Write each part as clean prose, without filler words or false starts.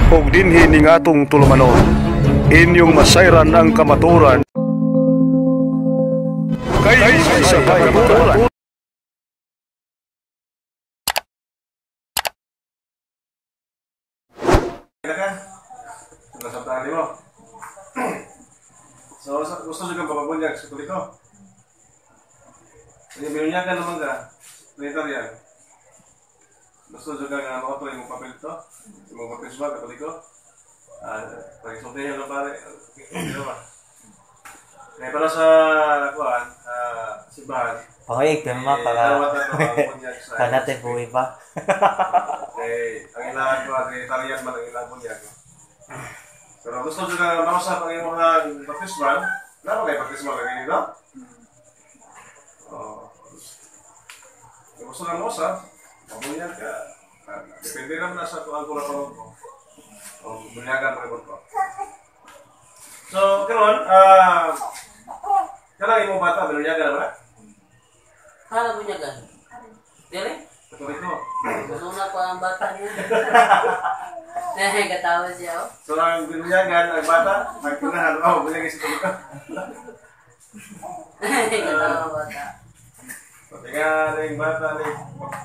ug dinhi ning atong tulumanon. Inyong masayran ang kamaturan. Kay sa kamaturan. Nasabtaan mo. So, gusto juga papabunyag sa kulit ko. Kaya binunyagan naman ka. Later yan. Gusto juga nga mga ito yung papel ito. Yung mga papel swag, katulik ko. Pag-isultihan lang pare. Hindi ba? Kaya pala sa kuhaan, simbahan. Pangayag ka naman para natin buhay pa. Ang ilangan ko at Italian man ang ilangan bunyag. Pero gusto juga mausap ang iyong mga baptismal. Lalo kayo baptismal lagi nito? Gusto lang mausap, mabunyag ka. Depende naman na sa tuang kula-kulong ko. O bunyagan mo ko. So, karon, kailangan yung bata, binunyagan naman? Hala bunyagan? Dili? Katulik ko. Nuna pa ang bata niya. Katawa siya, oh. So, ang binunyagan, ang bata, magpunahan, bunyagin si tulik ko. Katawa bata. Pati nga na yung bata,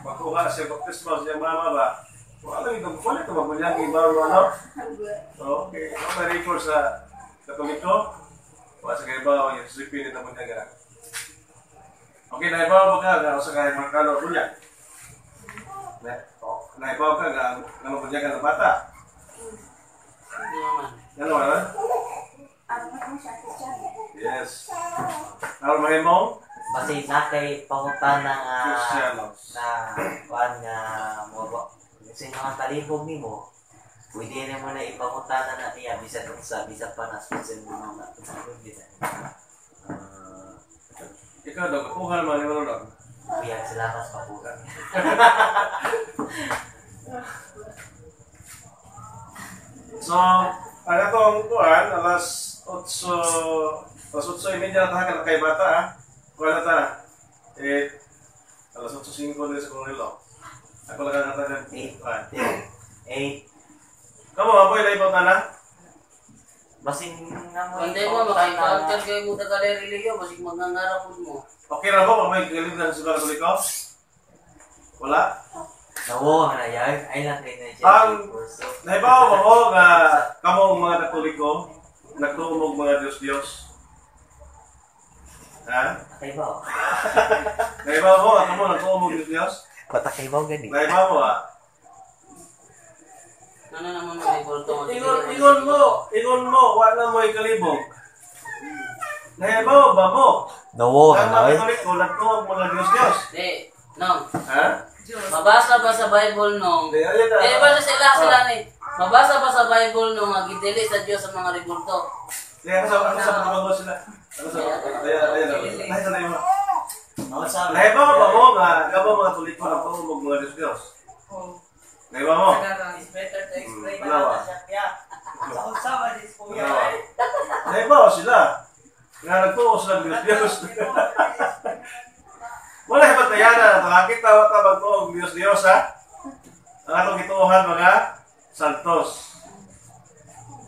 makuha siya baptismal siya mama ba? Wala ito mabunyagin ba ano? Okay, ako na-record sa katulik ko. Wala sa kayo ba, yung sipin ito bunyagan. Okay, naibaw ba ka, sa kayo magkano bunyag? Naibaw ka, nga bunyagan ng bata? Ano ba? Yes. Ano ba mo? Kasi na kay pangutan ng Kristiyanos. na kuan nga mo kasi mga talibog nimo pwede rin mo na ipangutan na niya bisan pa na sponsor mo na Ikaw daw, kuha naman yung ano daw? Kuya, salamat pa po. So, ano itong kuhan, alas 8:30 na tahakan na kay bata ha? Kuha na ta, alas 8:05 din sa kong relo. Ako lang ang natagan. 8. Kamu, apoy na ibang na? Basing nga mo. Hindi mo, makikakter kayo mo tagali religiyo, masig magngangarap mo. Okay na ba kung may galing na sa katulik ko? Wala? Nawo nga na yan. Ay lang kayo na siya. Naibaw mo nga kamong mga katoliko, nagtuumog mga Diyos-Diyos. Ha? Takay ba? Naibaw mo nga kamong nagtuumog Diyos-Diyos? Patakay ba gani? Naibaw mo ha? Ano naman mo may bulto? Ingon mo, wala mo ikalibog. Naibaw ba mo? Nawo nga Ang na mga eh. katoliko, nagtuumog mga Diyos-Diyos. Di, nong. Ha? Mabasa ba sa Bible nong? Basa sila ni. Mabasa ba sa Bible nong nga gidili sa Dios ang mga ribulto? Kaya ano sa mga sila? Ano sa Naibaw ba mo nga kabang mga katoliko nagtuumog mga Diyos-Diyos? Naibaw mo? It's better to explain Malawa. siya. Naibaw sila. Nga nagtuo sila ng Diyos-Diyos. Wala yung pagtayanan. Nakakita ka magtuo ng Diyos-Diyos ha? Ang atong ituuhan mga santos.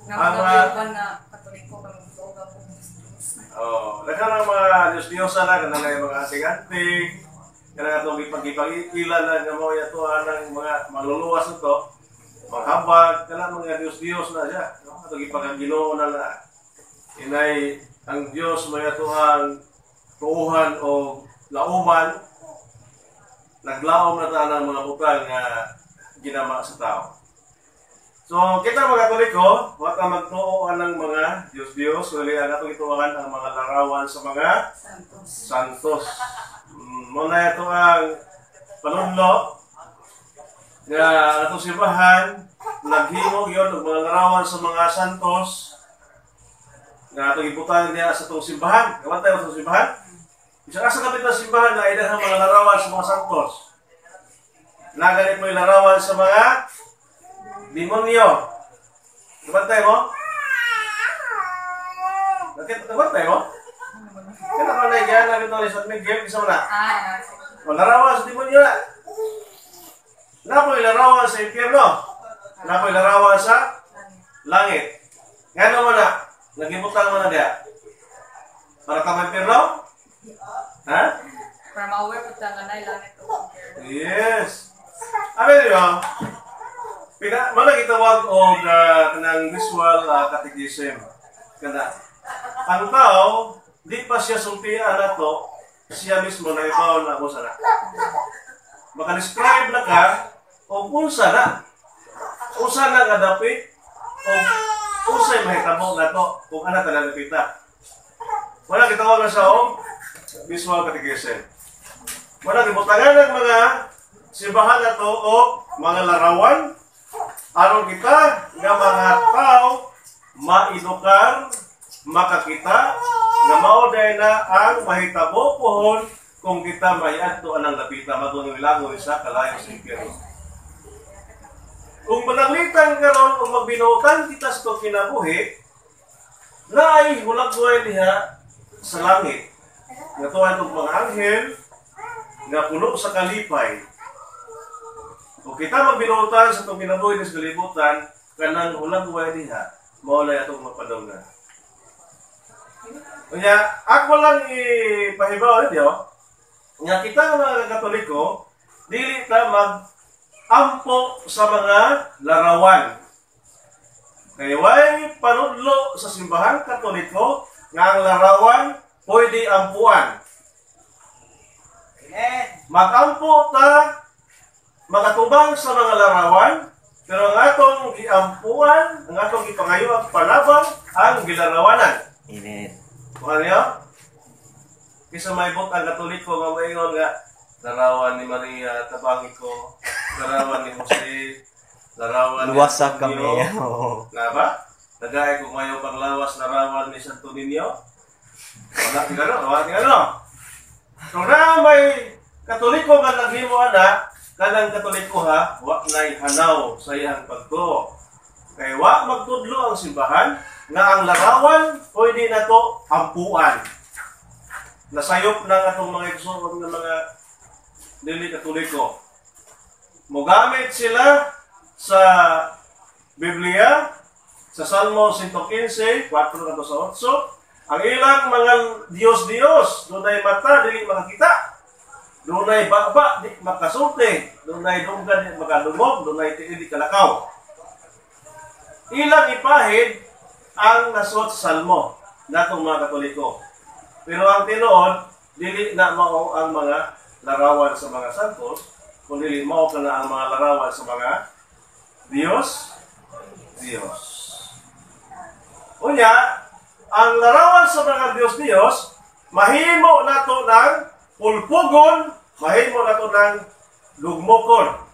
Ang mga lahat ng mga Diyos-Diyos na kanang mga ating-ating, kanang atong ipag-ipagilan na mo yatuhan ng mga maluluwas ito, maghabag, kanang mga Diyos-Diyos na siya. Atong ipag-Ginoo na inay ang Diyos may atuhan tuuhan o lauman, naglaom na tanan mga butang nga ginama sa tao. So, kita mga Katoliko, wag ka magtuoan ng mga Diyos-Diyos, kundi ang atong ituohan ang mga larawan sa mga santos. Muna ito ang panunlo nga atong simbahan, naghimo yun ang mga larawan sa mga santos nga atong ibutang niya sa itong simbahan. Kawan tayo sa simbahan? Isa ka sa kapit ng simbahan na ilan ang mga larawan sa mga santos. Naganit mo yung larawan sa mga demonyo. Nabantay mo? Nabantay mo? Kaya naman na yan namin ito ni San Miguel. Isa mo na? Larawan sa demonyo na. Na po yung larawan sa impyerno. Na po yung larawan sa langit. Ngano man na? Nagibutang mo na diya. Para ka may pirlo? Ha? Para mauwi po tayo nga langit o Yes. Ano yun? Mana gitawag o kanang visual catechism. Kana. Ang tao, di pa siya sumpian na to, siya mismo na ibaw na kung sana. Maka-describe na ka, o kung sana. Kung sana nga dapit, o kung sa'y mahitabo na to, kung ano talaga kita. Wala gitawag na siya o visual catechism. Wala gibutangan ng mga simbahan na to o mga larawan aron kita nga mga tao maedukar, makakita nga mao na ang mahitabo pohon kung kita may adto anang lapita matulong ilangon sa kalayo sa impyerno. Kung mananglitan karon o magbinuotan kita sa itong kinabuhi, na ay hulagway niya sa langit. Nga tuwan og mga anghel nga puno sa kalipay. Kung kita magbinuotan sa itong kinabuhi sa kalibutan, kanang hulagway niya, maulay atong mapadunggan. Kanya, ako lang ipahibaw niyo, nga kita mga Katoliko, dili ta mag-ampo sa mga larawan. Kaya way panudlo sa simbahan Katoliko nga ang larawan pwede ampuan. Mag-ampo ta makatubang sa mga larawan, pero ang atong giampuan, ang atong gipangayoang palabang ang gilarawanan. Amen. Kung niyo? Kisa may bot ang Katoliko nga mayon nga larawan ni Maria, tabangi ko, larawan ni Jose, larawan Luwasak ni kami. Antonio. Na ba? Tagay kung mayo panglawas larawan ni Santo Niño. Wala tingano. Kung na may Katoliko nga naghimo ana, kanang Katoliko ha, wa nay hanaw sa iyang pagtuo. Kay wa magtudlo ang simbahan nga ang larawan pwede na to ampuan. Nasayop ng atong mga igsoon ng mga dili Katoliko. Mogamit sila sa Biblia sa Salmo 115, 4-8. Ang ilang mga Diyos, dunay mata, dili makakita. Dunay baba, di makasulti. Dunay dunggan, di makadungog. Dunay tiil, di kalakaw. Ilang ipahid ang nasuot sa Salmo natong mga Katoliko. Pero ang tinuod, dili na mao ang mga larawan sa mga santos, kundi mao ka na ang mga larawan sa mga Diyos. Unya, ang larawan sa mga Diyos, mahimo nato ng pulpugon, mahimo nato ng lugmokon.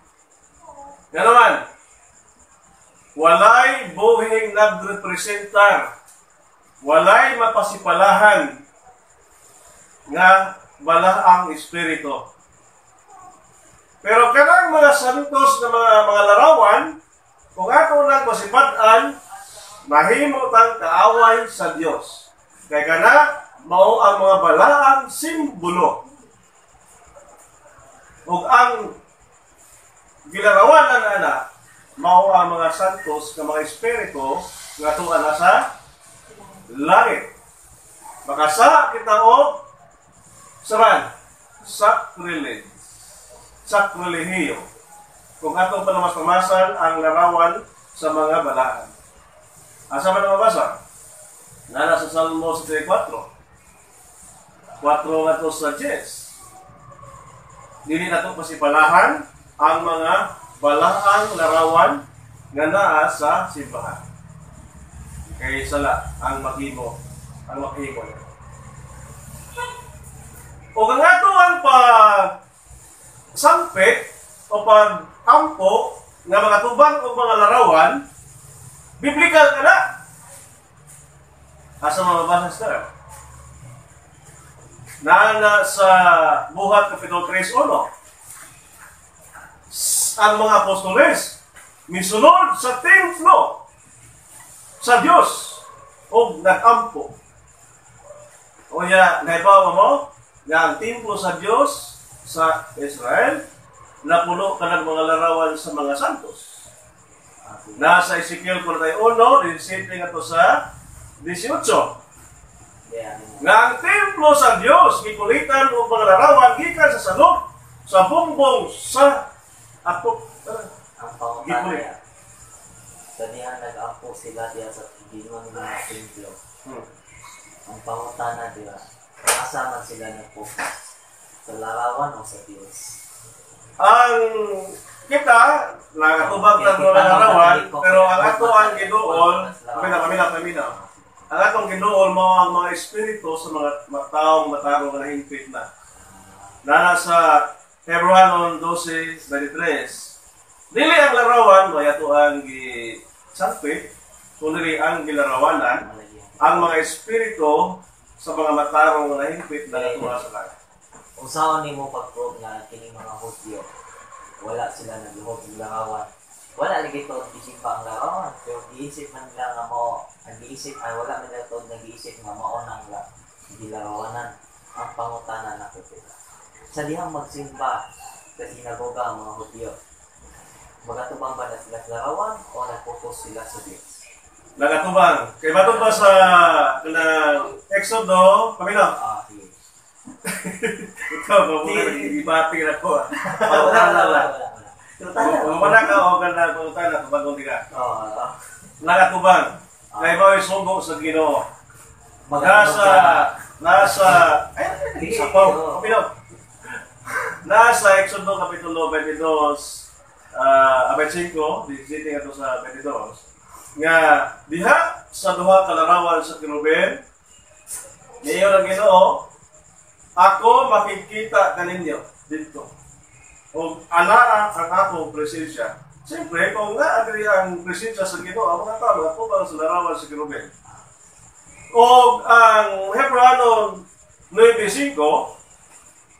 Nga naman, walay buhing nagrepresentar, walay mapasipalahan nga balaang espiritu. Pero kanang mga santos na mga larawan, kung ato nang masipad-an, mahimo tang kaaway sa Dios. Kay kana mao ang mga balaang simbolo. Ug ang gilarawan ana mao ang mga santos nga mga espiritu nga tuwa na sa langit. Makasa kita og saran sakrelihiyo. Kung atong panamas-tamasan ang larawan sa mga balaan. Asa man ang mabasa? Nana sa Salmo 74. 4 nga sa 10. Dili na ito pasipalahan ang mga balaang larawan nga naa sa simbahan. Kaya sala ang maghimo niya. O ang ato ang pag-sampit o pag-ampo nga mga tubang o mga larawan, biblikal ka na. Asa mababasa sa na sa Buhat Kapitulo 3:1. Ang mga apostoles misunod sa templo sa Dios o nag-ampo. O niya, naibawa mo na ang templo sa Dios sa Israel napuno ka ng mga larawan sa mga santos. Nasa Ezekiel 41, disipling nga to sa 18. Nga ang templo sa Dios gikulitan og mga larawan gikan sa salok sa bumbong sa atok. Ang pangutana niya. Sa dihan nag-ampo sila diya sa gingon ng mga templo. Ang pangutana diya, asa man sila nag-focus? Sa larawan o sa Diyos? Ang kita, nagatubag ng mga larawan, pero ang ato ang giduol, paminaw. Ang atong giduol mo ang mga espiritu sa mga taong matarong na hingpit na. Nana sa Hebrew 12:23. Dili ang larawan, may ato ang gisangpit, kundi ang gilarawanan, ang mga espiritu sa mga matarong na hingpit na natuwa sa langit. Usaon ni mo pag-prove nga kining mga Hudyo, wala sila nag-ihog ng larawan. Wala lagi ito isip pa ang larawan. Pero giisip man nila nga mo, wala man nila ito nag-iisip nga maunang gilarawanan ang pangutanan na kupila. Sa dihang magsimba sa sinagoga ang mga Hudyo, magatubang ba na sila sa larawan o nag-focus sila sa Diyos? Nagatubang. Kaya matong ba sa Exodo, paminaw? Sige. Ikaw, ibati na ko. Wala. Umana ka o ganda ko tayo na tubagong ka. Nagatubang. Kaya mo isugo sa Ginoo. Nasa Exodo Kapitulo 22, 25, visiting ito sa 22, nga diha sa duha kalarawan sa Kiruben, niyo ang Ginoo, ako makikita kaninyo dito. O anaa ang akong presensya. Siyempre, kung nga ang presensya sa Ginoo, ang mga tao, ako ba sa larawan sa Kiruben? O ang Hebrew 9:5,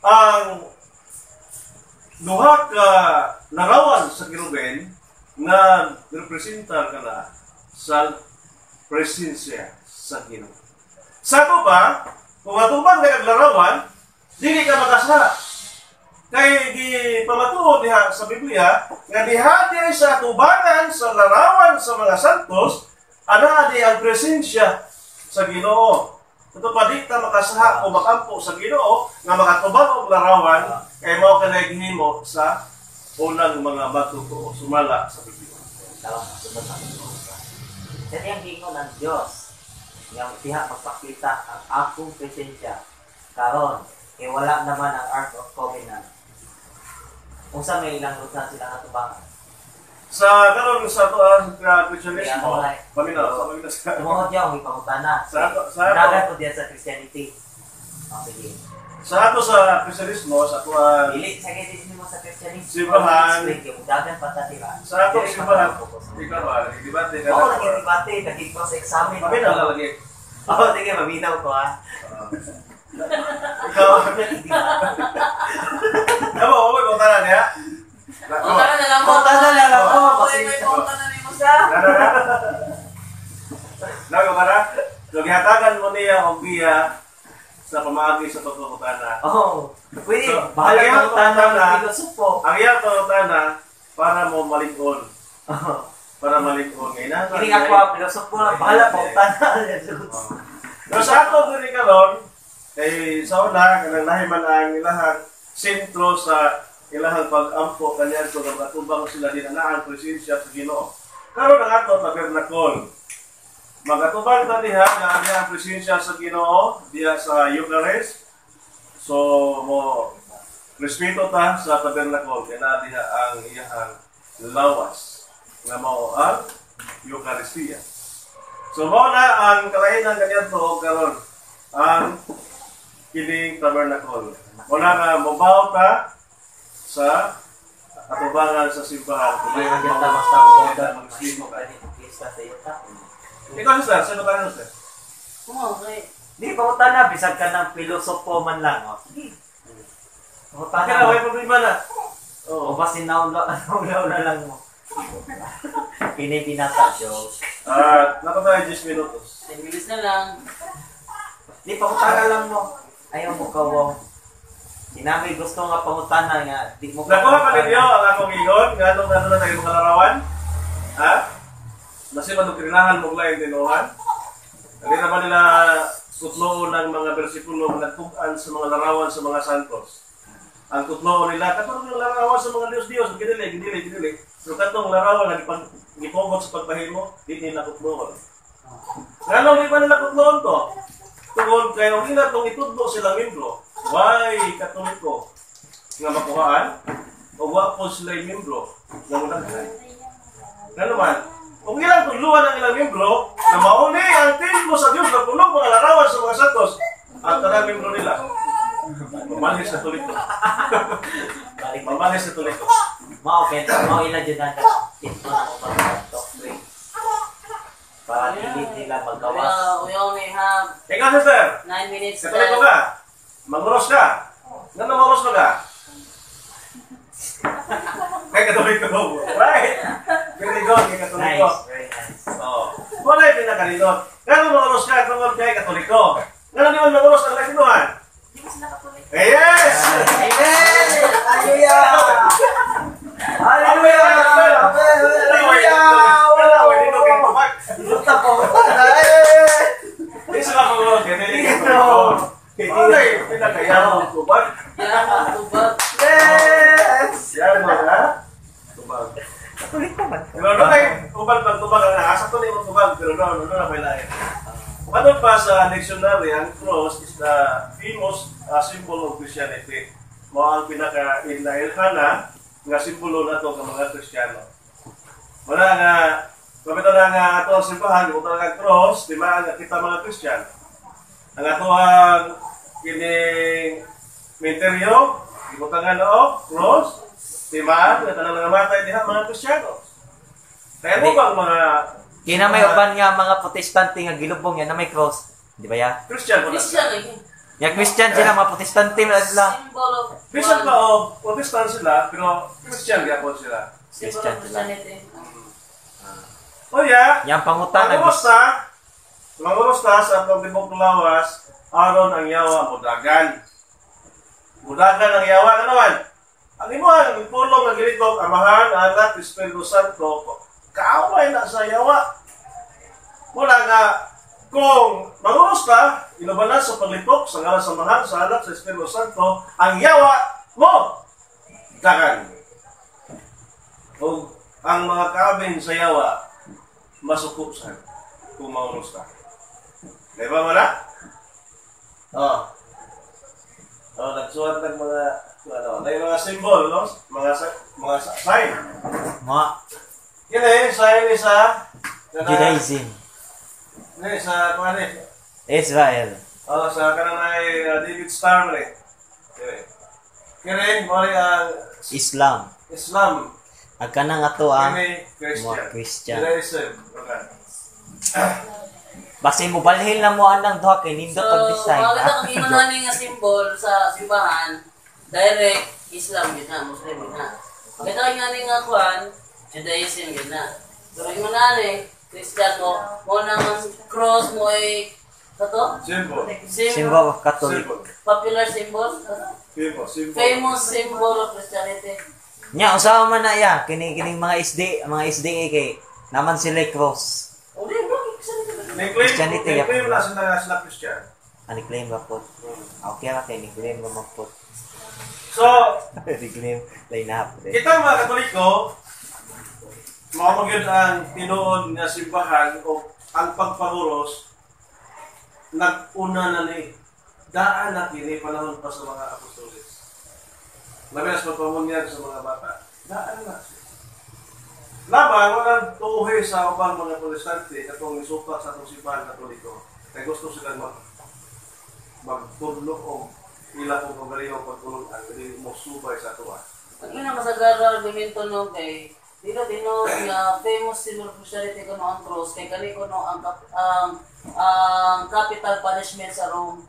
ang duha ka larawan sa Kiruben na representar ka na sa presensya sa Ginoo. Sa ito ba, kung matubang na larawan, dili ka makasara. Kay di pamatuod diha sa Biblia, nga diha sa tubangan sa larawan sa mga santos, ana di ang presensya sa Ginoo. Ito pa di ta makasaha o makampo sa Ginoo nga makatubang og larawan kay mao kanay gihimo sa unang mga matutuo sumala sa Biblia. Kasi ang gingon ng Diyos, nga diha magpakita ang akong presensya. Karon, wala naman ang Ark of Covenant. Kung sa may ilang lutan sila natubangan. Sa karon sa Christianismo, paminaw sa tumuhod yung ipangutana. sa to diya sa Christianity. Sige. Sa ato sa Christianismo, sa ato dili sa kay mo sa Christianity. Simbahan. Dagan patatira. Sa ato simbahan, ikaw ba debate ka? Oo, nagdebate, naging sa examen. Paminaw na lagi. Oo, sige, maminaw ko ha. Ikaw. Amo, oy ko tanan ya. Punta na lang ako. Punta na mo sa. Nago para. Lugihatagan mo niya og biya sa pamaagi sa pagkukutana. Oo. Pwede, So, bahala ang mo tanong iyang ng filosopo. Ang iyang pagkukutana para mo malingon. Para malingon. Ngayon Kining ako, filosopo na, bahala mo tanong. Pero sa ato diri karon, kay sa una kanang nahiman ang ilahang sentro sa ilahang pag-ampo kanyan so nga matubang sila din ana ang presensya sa Ginoo. Karon ang ato tabernacle. Magatubang ta diha nga ang presensya sa Ginoo diha sa Eucharist. So mo respeto ta sa tabernacle kay na diha ang iyang lawas nga mao ang Eucharistia. So mao na ang kalahinan kanyan to karon ang kining tabernacle. Wala nga mobaw ta sa atubangan sa simbahan. Hindi na kita basta ubodan mag-simo ka ni Krista sa iyo ta. Ikaw sir, sino ka sir? Okay. Di pa utan na bisag ka ng filosopo man lang. Sige. Utan Kaya na. may problema na. O basin na na lang mo. Kini binata joke. Napatay 10 minutos. 10 minutes na lang. Di pa utan lang mo. Ayaw mo kawong. Sinabi gusto nga pangutana nga di mo Nakuha pa ninyo ang akong ingon, nga nung na tayo mga larawan. Ha? Nasi ba kailangan mo lain tinuhan? Hindi naman nila tutloon ng mga bersikulo na nagtugan sa mga larawan sa mga santos. Ang tutloon nila, katulad ng larawan sa mga Diyos-Diyos, ginili. Pero katong larawan na gipogot sa pagpahimo, di nila tutloon. Ngano di ba nila tutloon to? Tungod kayo, hindi na itong itudlo silang membro. Why, katoliko? Nga makuhaan? O wapo sila yung membro? Nga munaghan. Nga naman, kung ilang tuluan ang ilang membro, na mauni ang templo sa Diyos na punog mga larawan sa mga santos, ang tarang membro nila. Mamalis na tulik ko. Mamalis na tulik ko. Mau ilan dyan ang ito na kung pag-talk to. Para hindi nila magawas. We only have Ikaw, sister. 9 minutes Katolik ko ka. Manguros ka. Nga na manguros ka. Kaya katolik ko. Right. Very good. Kaya katolik ko. Nice, very nice. Oo. Wala yung pinakanindot. Nga na manguros ka. Tungkol kay katolik ko. Nga na naman manguros ang latinuhan. Yes! Amen! Hallelujah! Hallelujah! Luta po. Hindi sila manguros. Okay, pinakayaw. Tubag. yan, tubag. Yes! Yan mga tubag. Katulik naman. Pero doon ay ubal pag tubag ang nakasa to na yung tubag. Pero doon na may lahat. Ano pa sa dictionary, ang cross is the famous symbol of Christianity. Mo ang pinaka-inlailhana nga simbolo na ito ng mga Kristiyano. Wala nga, kapito na nga ito ang simbahan, ito ang cross, di ba nga kita mga Kristiyano. Ang ito ang kining menteryo, ibutangan o cross, di ba nga tanang nangamatay diha mga Kristiyano. Kaya mo bang mga Kina may uban nga mga protestante nga gilubong yan na may cross. Di ba ya? Christian po na. Christian eh. Yung Christian sila, mga protestante na sila. Symbol of Christian pa o Protestant sila, pero Christian gapon sila. Symbol of Christianity. O ya, Yang pangutan manguros ta sa pagtibok ng lawas, aron ang yawa mudagan. Mudagan ang yawa ka naman. Ang imuhan, ang pulong ng gilitok, Amahan, Anak, Espiritu Santo, kaaway na sa yawa. Mula nga, kung manguros ka, inubanan sa paglitok, sa ngalan sa Amahan, sa Anak, sa Espiritu Santo, ang yawa mo, dagan. O ang mga kabin sa yawa, masukupsan kung manguros ka. Diba mo na? Oo. Nagsuhat ng mga, mga symbol, no? Mga sign. Mga Yan sign sa Judaism. Sa ano Israel. sa kanang ay David Star mo Kini mo ang Islam. Islam. Agka nang ato ang Kini mga Christian. Christian. Judaism. Basta mo balhin lang mo anang duha kay nindot ang design. Makita kang imanani nga symbol sa simbahan, direct Islam yun na, Muslim yun na. Makita kang nga nga kuhan, Judaism yun na. Pero imanani, Christian mo na nga cross mo ay, kato? Symbol. Symbol of Catholic. Symbol. Popular symbol? Symbol. Famous symbol of Christianity. Nya usaha man na ya kining mga SDA kay naman sila cross. O di ba? Christianity, Claim na sila Christian. Ani claim ba po? Okay ra kay ni claim mo po. So, Ni claim lay na hap. kita mga Katoliko, makapagyod ang tinuod na simbahan o ang pagparuros, nag-una na ni daan na kini panahon pa sa mga apostoles. Labi sa pagpamunyag sa mga bata, daan na. Laban, walang tuhe sa ubang mga protestante katong isupak sa atong simbahan Katoliko. Kaya gusto silang magtulog o ilang kong pagaliho pagtulungan, hindi mo subay sa ito. Ang ina masagara argumento no kay dito nga famous symbol of Christianity kuno ang cross kay kani kuno ang capital punishment sa Rome.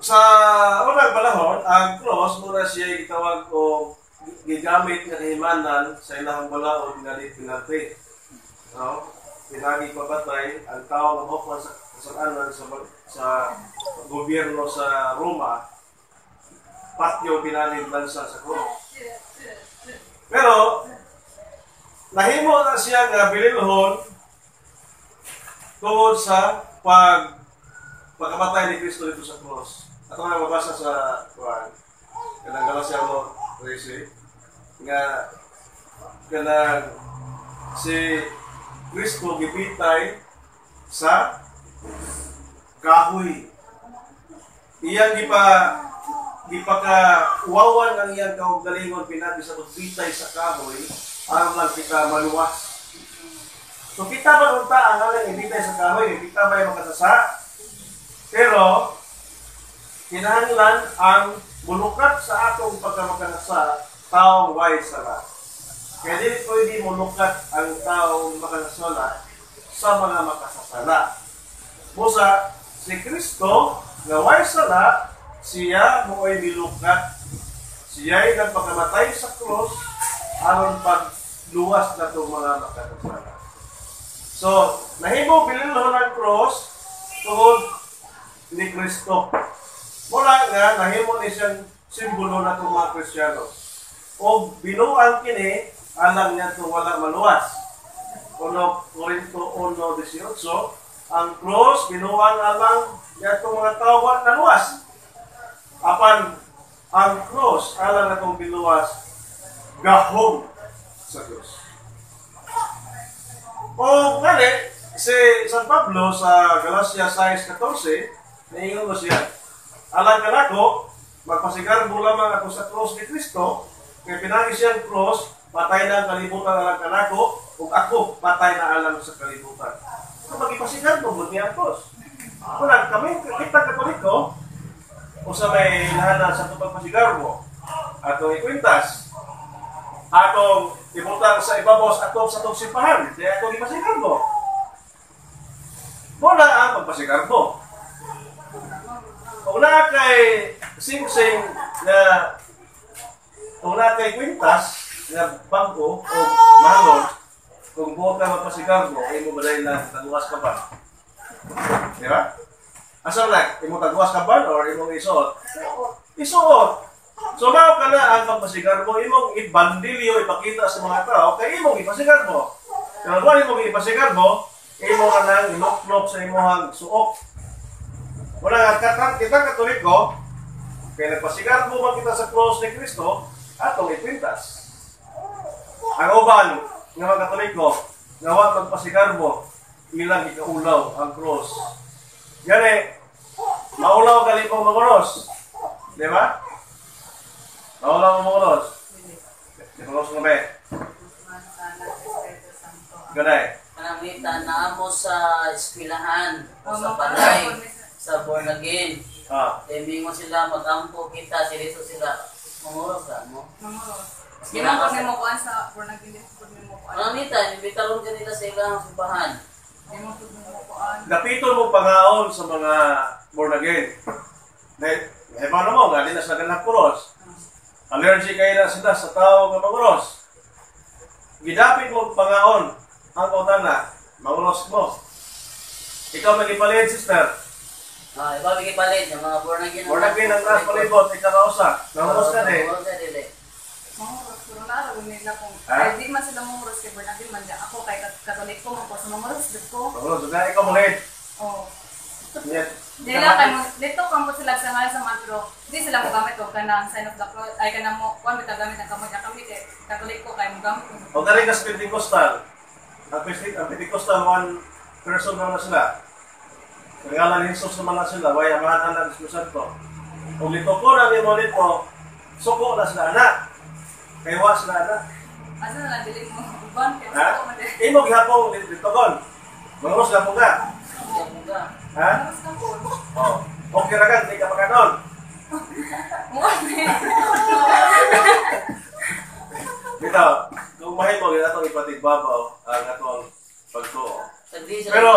Sa unang panahon, ang cross muna siya gitawag o gigamit nga kahimanan sa ilang balaod nga di pinalti. No? Pinagi pabatay ang tao nga hokon sa kasalanan sa gobyerno sa Roma, patyo pinalig bansa sa cross. Pero nahimo na siya nga bililhon tungod sa pagkamatay ni Kristo dito sa cross. Ato nga mabasa sa Quran, kanang Galatia 13, nga kanang si Kristo gipitay sa kahoy. Iyang gipaka-uwawan ang iyang kaugalingon pinabi sa pagpitay sa kahoy aron lang kita maluwas. So kita ba unta ang alang ibitay sa kahoy, kita ba yung makasasa? Pero kinahanglan ang mulukat sa atong pagkamakasasa taong way sala. Kaya dili pwede mulukat ang taong makasasala sa mga makasasala. Busa si Kristo nga way sala, siya mo ay nilukat. Siya ay nagpakamatay sa krus aron pagluwas na itong mga makasasala. So, nahimo bililhon ang krus tungod ni Kristo. Mula nga, nahimo ni siyang simbolo na itong mga Kristiyano. O binuang kini, alam niya itong wala maluwas. Kuno Korinto 1:18, ang krus, binuang alang niya itong mga tao na luwas. Apan, ang krus, alam na itong biluwas, gahom sa krus. O gali, si San Pablo sa Galatia 6:14, naingon mo siya, alam ka na ko, magpasigarbo lamang ako sa krus ni Kristo, kaya pinagi siyang krus, patay na ang kalibutan alam ka na ko, ug ako, patay na alam sa kalibutan. So, magipasigarbo mo niya ang krus. Kulang kami, kita Katoliko, o sa may lahanan sa itong pagpasigarbo, atong ikwintas, atong ibutang sa ibabaw sa atong simbahan, kaya atong ipasigarbo. Muna ang pagpasigarbo. Kung na kay sing-sing na kung na kay kwintas na bangko o malon, kung buo ka magpasigarbo, ay mo balay na taguas ka ba? Di ba? Asa na? Imo taguas ka ba or imong isuot? Isuot. So mao ka na ang pagpasigarbo, imong ibandilyo, ipakita sa mga tao, kay imong ipasigarbo. Pero kung imong ipasigarbo, imo ka nang inuklop sa imong suok. Wala nga, kita Katoliko, kaya nagpasigarbo man kita sa cross ni Kristo, atong ikwintas. Ang uban, ng mga Katoliko, nawa magpasigarbo, ilang ikaulaw ang cross. Gani, maulaw gali pong manguros. Di ba? Maulaw ang manguros. Di ba gusto nga ba? Ganay. Panamitan na mo sa eskwelahan o sa panay, sa born again. Hindi mo sila magampo kita, sirito sila. Manguros ka mo? Manguros. Ginawa ko mo kuan sa born again, mo kuan. Panamitan, ibitaron ka nila sa ilang simbahan. Napito mo pangaon sa mga born again. Paano mo, nga din na sila ganang kuros. Allergy kayo na sila sa tao ng manguros. Gidapit mo pangaon ang utana, manguros mo. Ikaw nagipalit, sister. Ikaw nagipalit, yung mga born again. Born again ang nasa palibot, ikaw na usa. Manguros ka din. Manguros, pero naalala nila kung kahit di man sila manguros kay born again man, ako kay Katoliko man ko sa manguros, dito ko. Manguros, ikaw mo rin. Oo. Yes. Dila kay dito kampo sila sa ngal sa mantro. Di sila mo gamit og kanang sign of the cross. Ay kanang mo kuan bitaw gamit ang kamot kami kay Katoliko kay mo gamit. O dali ka sa Pentecostal. Ang Pentecostal, one person naman na sila. Nangalan ni Jesus naman na sila. Way amahan ang Espiritu Santo. Kung lito ko na mo dito, suko na sila anak. Kaywa sila anak. Asa na lang dili mo uban kay Ha? suko man dili. Imo gihapon dito kon. Manguros na po ka. Ha? Manguros ka po. Oh. Okay ra ka, di ka makadon. Dito, kung mahimo gyud atong ipatigbabaw ang atong pagtuo. Pero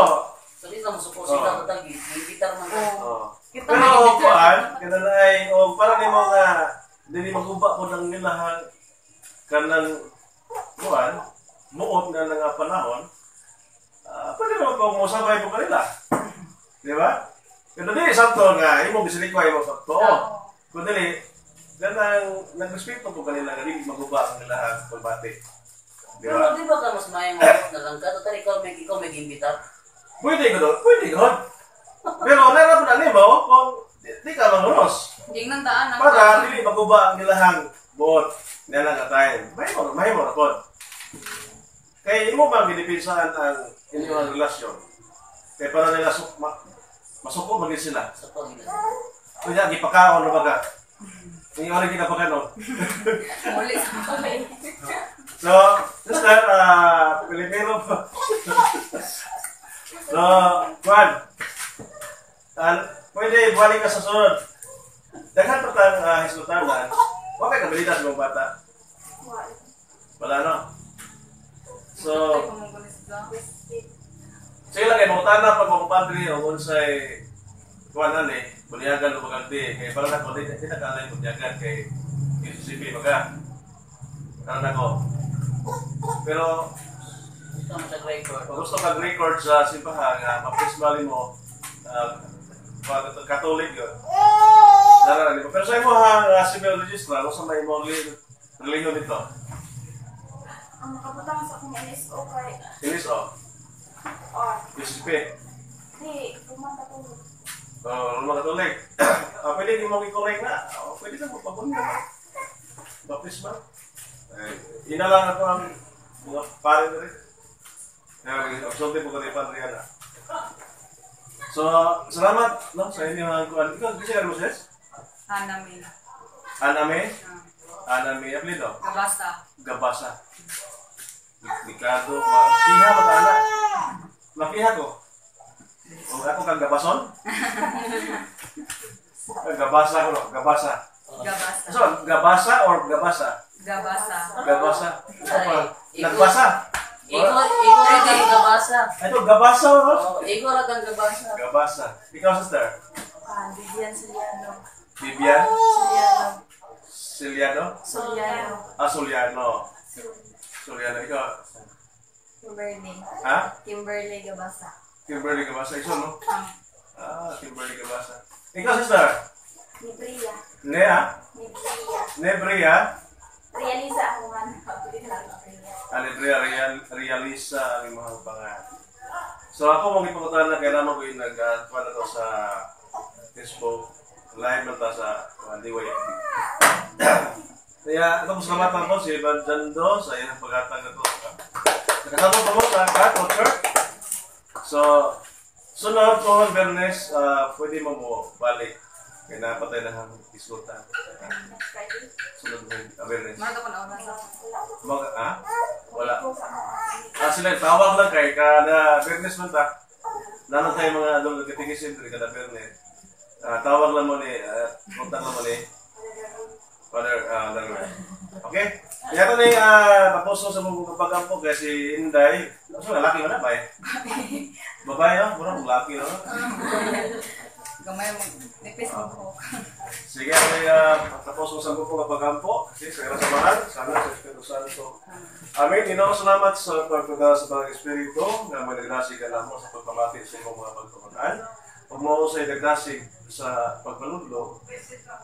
Sabi sa musuko sila katagi, gitar man. pero kuan, kanalay o para nimo nga dili maguba ko nang nilahan kanang kuan, muot na nga panahon. Pwede naman kung musabay mo kanila. Di ba? Pero di, santo nga, imong bisilikway mo sa too. Kung dili, ganang nag-respeto ko kanila nga di maguba ang nilahan pagbati. Di Pero ba? di ba ka mas may mga na lang ka? Total, ikaw may gimbita. Pwede ko doon, pwede ko. Pero narapan na mo, kung di ka mangunos. Hindi nang daan ang Para dili maguba ang ilahang buot nila nga time. May mo na po. Kaya imo bang ginipinsaan ang inyong relasyon? Kaya para nila masuko maging sila. Sa pagkita. Kaya gipakaon na baga. Yung oras kinapakano. muli sa pagkain. So, sister, Pilipino po. So, Juan, pwede balik ka sa sunod. Daghan pa tayong hisutanan. Huwag kayo kabilitas ng bata. Wala no? So, sige lang kayo, mangutana pag mga padre o unsay kuwanan bunyagan o magalti. Kaya parang ako, di na kalay bunyagan kay Mississippi, baga. Ano na ko. Pero, Ito mo sa record. kung gusto kag-record sa simbahan, maprisbali mo, Catholic yun. Nararan mo. Pero sa imo ha, civil registrar, sa may mo religion nito? Ang nakabutang sa akong NSO kay Inis o? Mississippi. di pumanta ko. Mga Catholic. Pwede din mo i-correct na. Pwede na mo pabunya. Baptisma. Ina lang ako ang mga pare na rin. Absolute po kami padre na. So, salamat no, sa inyo ang kuwan. Ikaw, kasi ano mo sis? Anami. Aname? Aname, apelido? Kabasta. Gabasa. Ricardo, makiha ba ta na? Makiha ko. O ako kang gabason? Gabasa ko no, gabasa. Gabasta. So, gabasa or gabasa? Gabasa. Gabasa. Ay, Nagbasa. Ikaw rin ang gabasa. Ito, gabasa o? Oh, ikaw rin ang gabasa. Gabasa. Ikaw, sister? Vivian Soliano. Bibian? Soliano. Ciliano? Soliano. Soliano. Soliano. Ikaw? Kimberly. Ha? Kimberly Gabasa. Kimberly Gabasa. Ikaw, no? Kimberly Gabasa. Ikaw, sister? Nibria. Nea? Nibria. Nebria? Realiza ako man. Alibria Realisa ang mga pangalan. So ako mong ipakutan na kailangan ko yung nag-tuwa na to sa Facebook live na ta sa Diway. Kaya ito po salamat po si Ivan Jando sa iyong paghatag na to. Nakasama po mo sa Catholic Church. So sunod po ang Bernes, pwede mo balik. Kaya napatay na ang iskutan. Sunod mo ang Bernes. Mano ko na una sa. Wala. Sila tawag lang kay kada Bernes man ta. Nanon tayo mga adong nagkatigisin diri kada Bernes. Tawag lang mo ni kontak lang mo ni Father Dagger. Okay? Kaya ito na tapos sa mga pagkampo kasi Inday. So lalaki mo na ba eh? Babae no? Murang lalaki no? Gamay mo. Nipis mo ko. Sige, tapos mo sa grupo kapag kampo. Sige, sa samahan. Sana sa Espiritu Santo. Amen. Ginoo, salamat sa pagpagdala sa Bagay Espiritu na may nagdasig ka namo sa pagpamati sa iyong mga pagpamataan. Huwag mo sa nagdasig sa pagpanudlo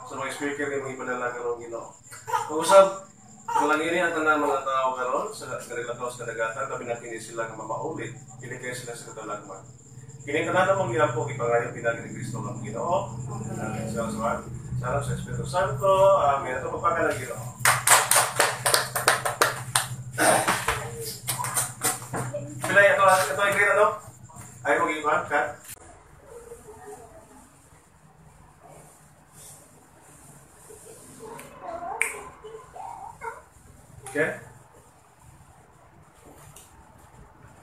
sa mga speaker na mga ipadala ka rin Ginoo. Pag-usap, walang ini ang tanang mga tao karon sa Garilataos Kadagatan, tapi nakinig sila ng mamaulit. Kinikaya sila sa katalagman. Kini kanana mong ilampo ipangayon pinagi ni Kristo ng Ginoo. Salamat sa Espiritu Santo. Amen. Ito magpaka ng Ginoo. Pilay, ito ay great ano? Ay kong iwan, Kat? Okay?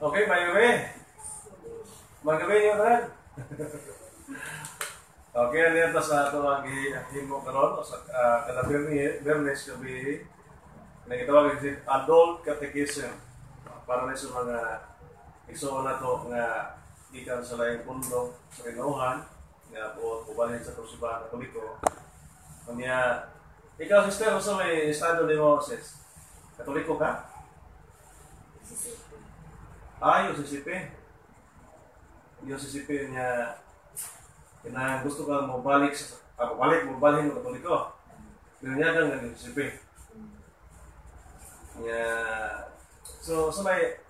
Okay, Mayumi. Magabi yun rin. Okay, nito sa ito ang himo karon o sa kada Bernes gabi na gitawag is adult catechism para na sa mga igsoon na to nga gikan sa laing pundo sa Kinuhan nga pubalhin sa Simbahan Katoliko. Kanya ikaw sister sa may estado ni Moses. Katoliko ka? Yung sisipin niya na gusto ka mo balik mo balhin mo Katoliko. Pero niya kang sisipin. Niya So, sa may,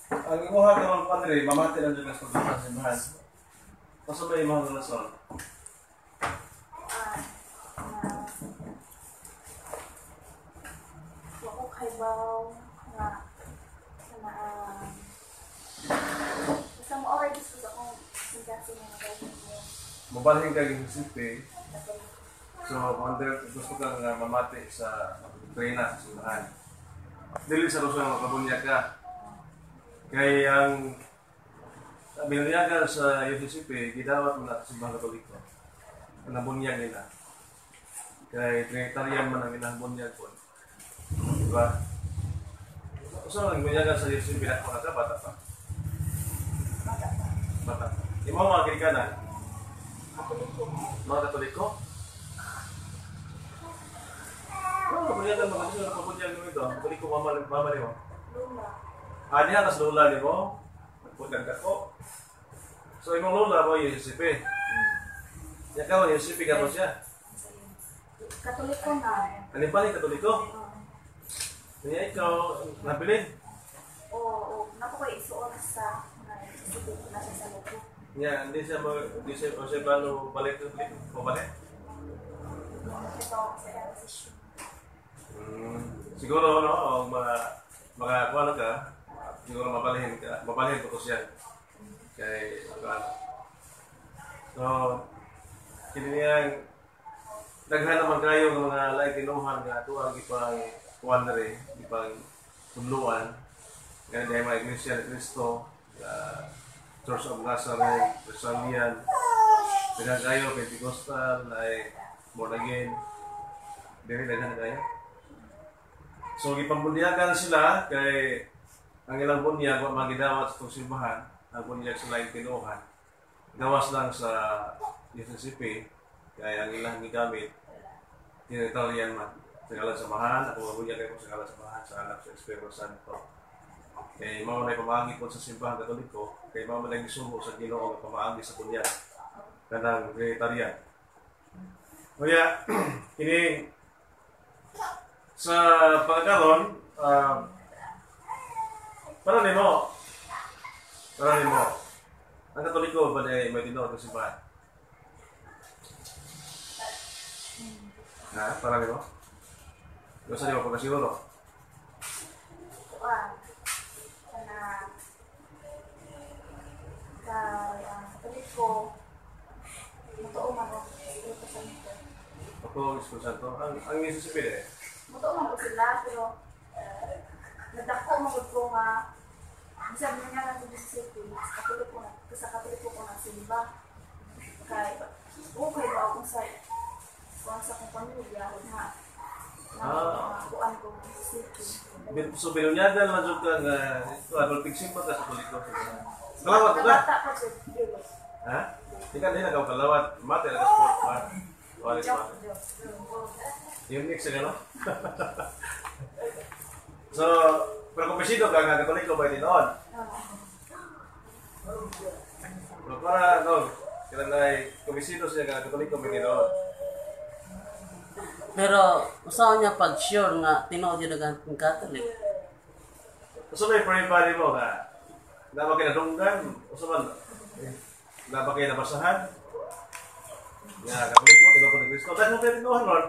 ang imuha ka ng padre, mamati lang dyan sa pagkakas sa simbahan. O sa may imuha ng rason? Wako kay baw nga basta mo already gusto akong singkasin na nagawin mo. Mabalhin ka yung sipi. So, gusto kang mamati sa trena sa simbahan. Dili sa rason nga makabunyag ka. Kaya ang binunyagan sa UCCP, gidawat mo na sa simbang Katoliko. Ang nabunyag nila. Kaya Trinitarian man ang inabunyag po. Diba? So, ang bunyagan sa UCCP, pinakama ka, bata pa. Bata. Di mo mga Kirikanan? Mga Katoliko? Oo, bunyagan mo. Kasi ang pabunyag mo ito. Katoliko mamali mo. Luna. Niya, tas lola ni mo. Nagpuntan ka ko. So, imong lola mo yung UCCP. Yan ka mo, yung UCCP ka mo siya. Katoliko na. Ano pa ni Katoliko? Kaya ikaw, nabilin. Oo, napo ko isuon sa isipin ko na siya sa lupo. Yan, hindi siya plano balik ko balik. Ito sa transition. Siguro, no, mga kuwano ka, siguro mabalhin ko siya. Kay, so, kiniyang, daghan naman kayo ng mga laing kinuhan nga tuwag ipang kuwan na rin, ipang tunluan. Kaya dahil mga Iglesia ni Cristo, Church of Nazareth, Presalian, daghan kayo, Pentecostal, like, born again, dahil daghan na kayo. So, ipambunyagan sila kay ang ilang bunyag, magidawat sa itong simbahan, ang bunyag sila yung kinuhan. Gawas lang sa UCCP, kaya ang ilang gigamit, Trinitarian man. Sa kalang samahan, ako mabunyag kayo sa kalang samahan sa anak sa Espiritu Santo. Kaya mga may pamahagi po sa simbahan Katoliko, kaya mga may nagisubo sa Ginoo ng pamahagi sa bunyag, kanang Trinitarian. Kaya, ini sa pagkakaroon, para nimo, ang Katoliko ba na may tinood ng simbahan? Ha? Para nimo? Gusto niyo pagkasiguro? Kuan. Kana Katoliko mutuo man ako Espiritu Santo. Ako, Espiritu Santo. Ang UCCP eh. Mutuo man ko sila pero nadako mo ko nga bisan mo nga sa Mississippi, Katoliko na, sa Katoliko ko na simba. Kay okay ba kung sa kong pamilya na kuan ko Mississippi. So, binunyagan lang dyan ka nga, ito, pigsim pa ka sa Katoliko. Kalawat ka? Bata pa siya, Diyos. Ha? Ika din nagaw kalawat. Mate, nag-sport pa. Walis pa. Unique sa gano'n? So, pero kumpisido ka nga Katoliko ba tinoon? Pero para, no, kailan na kumpisido siya nga Katoliko ba tinoon? Pero usaw niya pag sure nga tinuod yun ang Catholic. So, may pari-pari mo nga, na ba kinadunggan? O sa man, na ba kayo nabasahan? Nga, Katoliko, Katoliko ni Cristo. Dahil mo kayo tinuhan, Lord.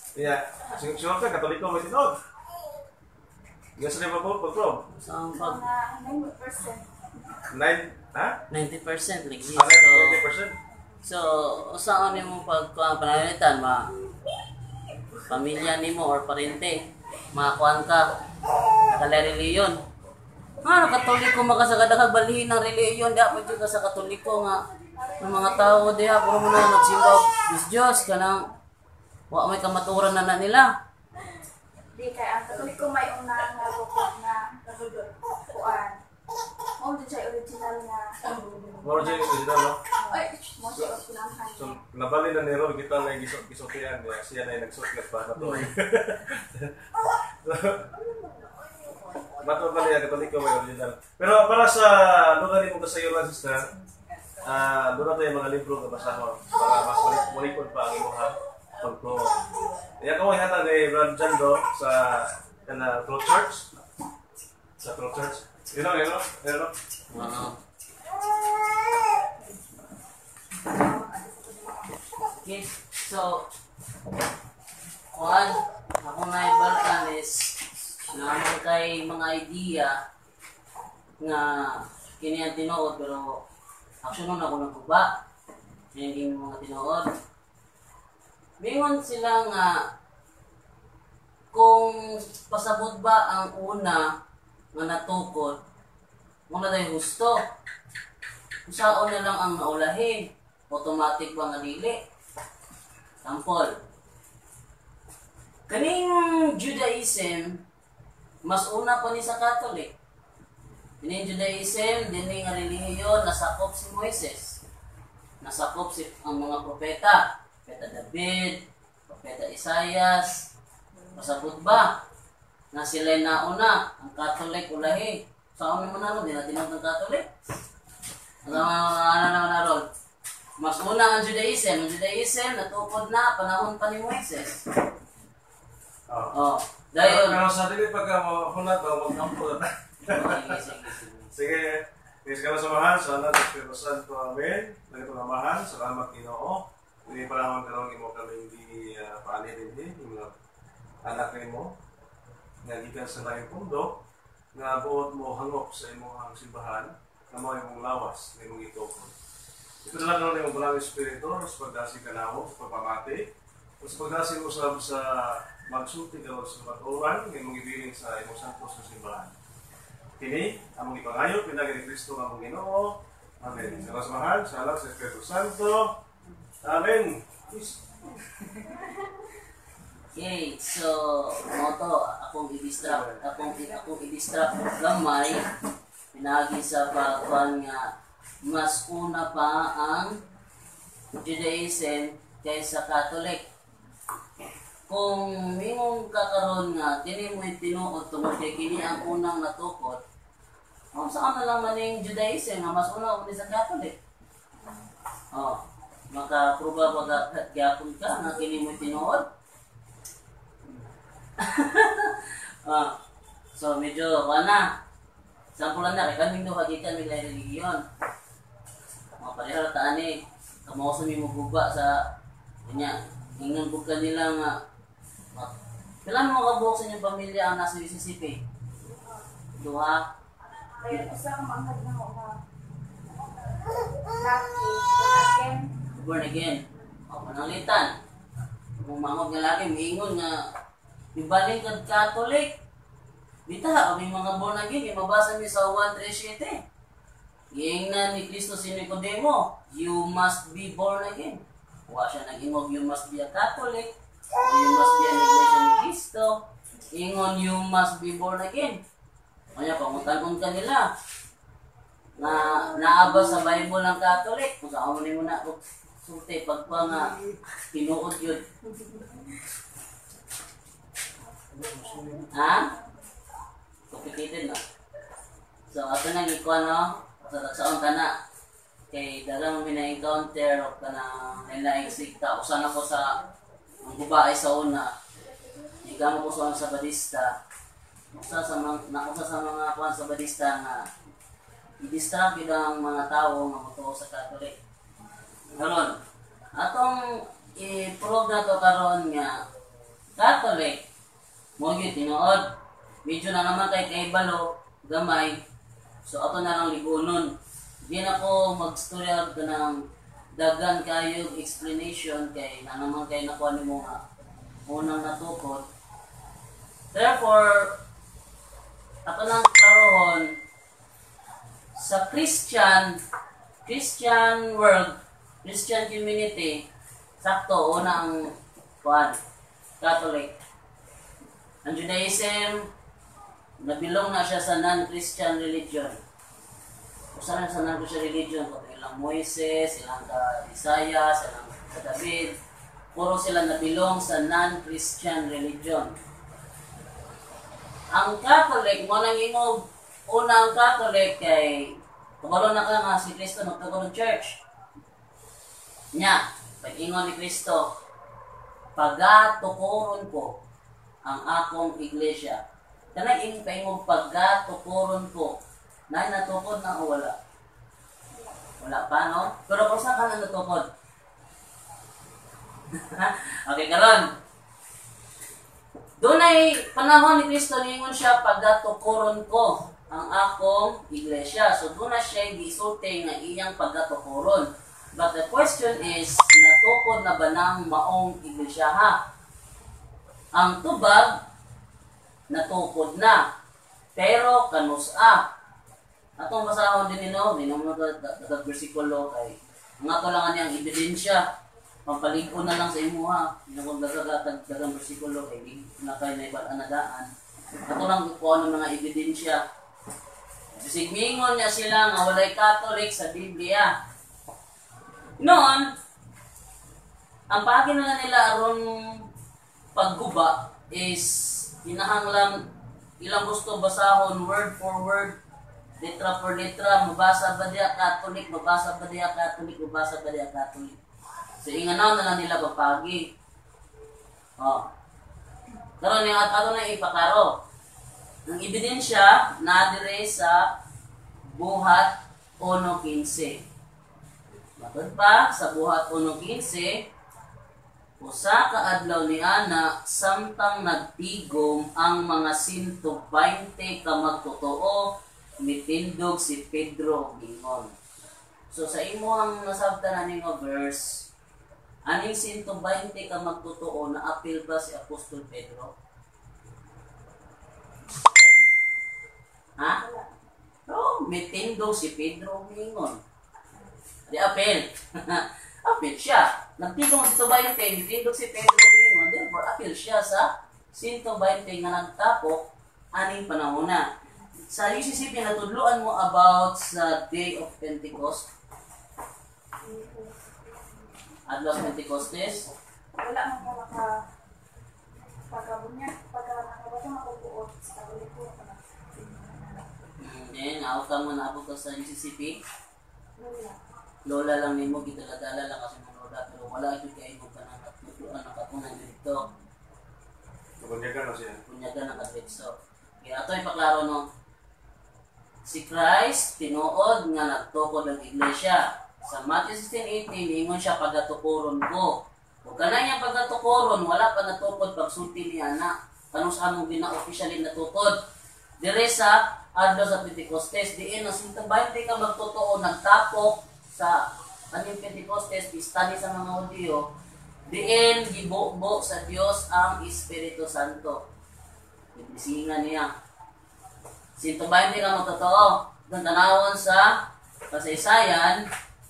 Kaya, sure ka, Katoliko may tinood. Nga sa lima po, pag-prob? So ang pag Mga 9%. 9, ha? 90% like this. 20%? So usaon nimo pag panalitan pamilya nimo or parente, makakuan ka kalereliyon. Katoliko makasagadaghag balhin ng reliyon, di pa ka sa Katoliko nga ng mga tao diha puro mo na nagsimba Diyos kanang wa may kamaturan na nila. Di kaya ang Katoliko may una nga bukod na kuan. Mo di siya original nga. More dyan yung original, no? Ay, mo siya original So, nga. nabali na ni Ron, kita na yung gisotian niya. Siya na yung nagsusulat pa na to. Bato ba niya, Katoliko may original. Pero para sa lugar mo sa iyo lang, sister, doon na tayo mga libro na basahon para mas malikod pa ang imuha pagtuo. Kaya kung ihata ni Brad Jando sa Flow Church, Sa True Church. Ino. Ano? Okay, so, kuhan, ako na ibalkan is, naman kay mga idea nga kini ang tinuod, pero action nun ako nagkuba. Hindi mga tinuod. Mingon sila nga, kung pasabot ba ang una nga natukod, muna tayo gusto. Kung saan na lang ang naulahin, automatic ba nga dili? Sample. Kaning Judaism, mas una pa ni sa Catholic. Kaning Judaism, din nga relihiyon, nasakop si Moises. Nasakop si ang mga propeta. Propeta David, propeta Isaias. Pasabot ba na sila'y nauna, ang Catholic ulahi? Saan naman naroon? Di natin ng Catholic? Ano naman naroon? Mas una ang Judaism. Ang Judaism, natukod na, panahon pa ni Moises. Oh. Dahil... Pero sa dili pagka mahunat o magkampo. Sige. Please ka na samahan. Sana sa Espiritu Santo. Amen. Nagito namahan. Salamat Ginoo. Hindi pa naman karoon mo kami hindi paalitin yung mga anak mo. Nagikan sa tayong pundo. Nga buot mo hangop sa imong simbahan. Na mo imong lawas. Na imong itokon. Ito na lang naman yung balang Espiritu. Sa pagdasi ka na mo. Sa pagpamati. Sa pagdasi mo sa magsulti ka sa maturan. Nga imong ibiling sa imong santos sa simbahan. Kini, among ipangayo, pinagi ni Kristo among Ginoo. Amen. Sa kasamahan, sa sa Espiritu Santo. Amen. Okay, so, moto, akong i-distract gamay, pinagi sa pagkuhan nga, mas una pa ang Judaism kaysa Catholic. Kung mingong kakaroon nga, kini mo'y tinuod tungkol kay kini ang unang natukod, saan na lang maning Judaism nga mas una sa Catholic? Makaproba ba gyapon ka nga kini mo'y tinuod? So medyo wala. Sampulan na kay kaming do hagikan mi lay religiyon. Pareha ta ani kamo sa mi muguba sa kanya. Ingon ko kanila nga kailan mo kabuok sa inyong pamilya ang nasa Mississippi? Duha? May isa ka manghag na ako na born again. Pananglitan. Kung mangod nga lagi, miingon nga ibaling kag Catholic. Bita, may mga born again, mabasa mi sa 1:37. Giingnan ni Kristo si Nicodemo, you must be born again. Wa siya nag-ingog, you must be a Catholic. You must be an iglesia ni Kristo. Ingon, you must be born again. Kaya pangutan-un ka nila na naaba sa Bible ng Catholic. Kung saan mo na sulti pagpa nga tinuod yun. Ha? Complicated na. So, ato nang ikuha no? Sa ka na. Kay dalang mo na-encounter o ka na nalaigsigta. Usan ako sa ang gubaay sa una. Igamo ko sa Badista. Usa sa mga kuhan sa Badista nga i-distract ang mga tao nga mutuo sa Catholic. Karon, atong i-prove na to karon nga Catholic mo gyud tinuod. Medyo na naman kay kaibalo gamay. So ato na lang ligunon. Di na ko mag-storya ka ng dagan kayo explanation kay na naman kay nakuha ni mo nga unang natukod. Therefore, ato nang klarohon sa Christian world, Christian community, sakto, unang kuhan, Catholic. Ang Judaism, nabilong na siya sa non-Christian religion. Usa na sa non-Christian religion, kung ilang Moises, ilang Isaias, ilang David, puro sila nabilong sa non-Christian religion. Ang Catholic, mo nang ingog, unang Catholic kay kabalo na ka nga si Kristo nagtagol ng church. Nya, pag-ingon ni Kristo, pagatukoron ko ang akong iglesia. Kanang ing paingong pagkatukuron ko. Na natukod na o wala? Wala pa, no? Pero kung saan ka na natukod? Okay, karon. Doon ay panahon ni Kristo ningon siya pagkatukuron ko ang akong iglesia. So doon na siya gisulti nga iyang pagkatukuron. But the question is, natukod na ba ng maong iglesia ha? Ang tubag, natukod na. Pero kanusa. Atong basahon din mo dagat bersikulo kay nga to lang niyang ebidensya. Pampalig-on na lang sa imo ha. Kung dagang bersikulo kay di na kay naibal anadaan. Ato lang kuha ng mga ebidensya. Bisig mingon niya sila nga walay Catholic sa Biblia. Noon, ang pagin na nila aron pagguba is hinahanglan ilang gusto basahon word for word, letra for letra, mabasa ba diya Catholic, mabasa ba diya Catholic, mabasa ba diya Catholic. So inganaw na lang nila papagi. Karon yung ato na ipakaro. Ang ebidensya na dire sa Buhat 1:15. Matod pa sa Buhat 1:15, usa ka adlaw ni ana samtang nagtigom ang mga 120 ka magtotoo mitindog si Pedro mingon. So sa imo ang nasabtan ani nga verse, aning 120 ka magtotoo na apil ba si Apostol Pedro? Ha? No, mitindog si Pedro mingon. Di apil. Apil siya. Nagtigong si 120, mitindog si Pedro mingon. Therefore, apil siya sa 120 nga nagtapok aning panahon na. Sa UCCP, natudluan mo about sa Day of Pentecost? Adlaw sa Pentecostes? Wala man ko pagkabunya, pagkakabata makubuot sa katoliko ko na. Then, out ka mo na abot ka sa UCCP? Wala. Lola lang nimo gidala-dala lang kasi mga lola, pero wala ito kayo mo ka nang nakatunan dito. Kabunyagan na siya. Punyagan ng kadretso. Kaya ito ipaklaro no. Si Christ, tinuod nga nagtukod ng iglesia. Sa Matthew 16:18, ingon siya pagatukuron ko. Kung kanay niya pagatukuron, wala pa natukod pagsulti niya na. Kanong sa among officially natukod. Dire sa adlaw sa Pentecostes, diin ang 120 ka magtotoo nagtapok sa aning Pentecostes, pista ni sa mga Hudyo, diin gibubo sa Dios ang Espiritu Santo. Ibisingan niya. 120 ka magtotoo. Doon tanawon sa kasaysayan,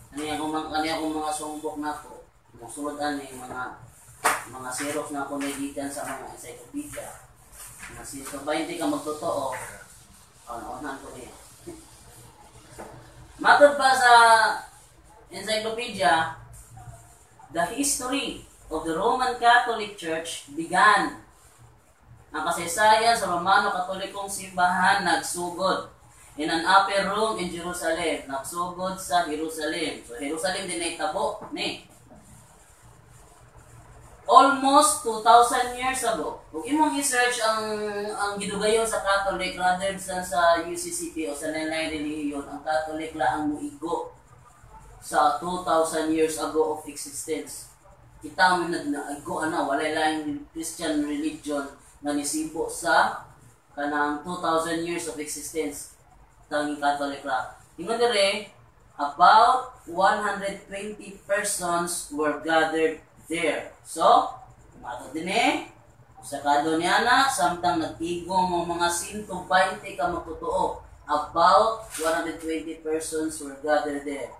kaniya kong mga sumbok na po. Musulodan ni mga xerox na ko nagitan sa mga encyclopedia. Na 120 ka magtotoo, ano-onan ko niya. Matod pa sa encyclopedia, the history of the Roman Catholic Church began. Ang kasaysayan sa Romano-Katolikong simbahan nagsugod in an upper room in Jerusalem. Nagsugod sa Jerusalem. So Jerusalem din ay tabo ni. Almost 2,000 years ago. Kung imong i-search ang gidugayon sa Catholic rather than sa UCCP o sa lain-lain relihiyon, ang Catholic lang ang muigo sa 2,000 years ago of existence. Kita mo na igo walay lang Christian religion na nisibo sa kanang 2,000 years of existence. Tanging Catholic lang. Ingon dire, about 120 persons were gathered there. So, mato din sa kado niya na, samtang nagtigong mga 120 ka magtotoo. About 120 persons were gathered there.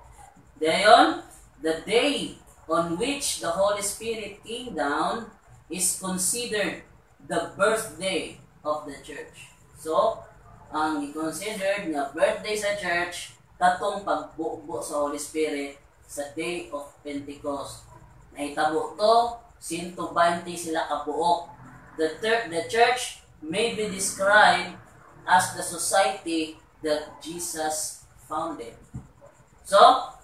Dayon, the day on which the Holy Spirit came down is considered the birthday of the church. So, ang i-considered nga birthday sa church, katong pagbubo sa Holy Spirit sa Day of Pentecost. Nahitabo to, 120 sila kabuok. The church may be described as the society that Jesus founded. So,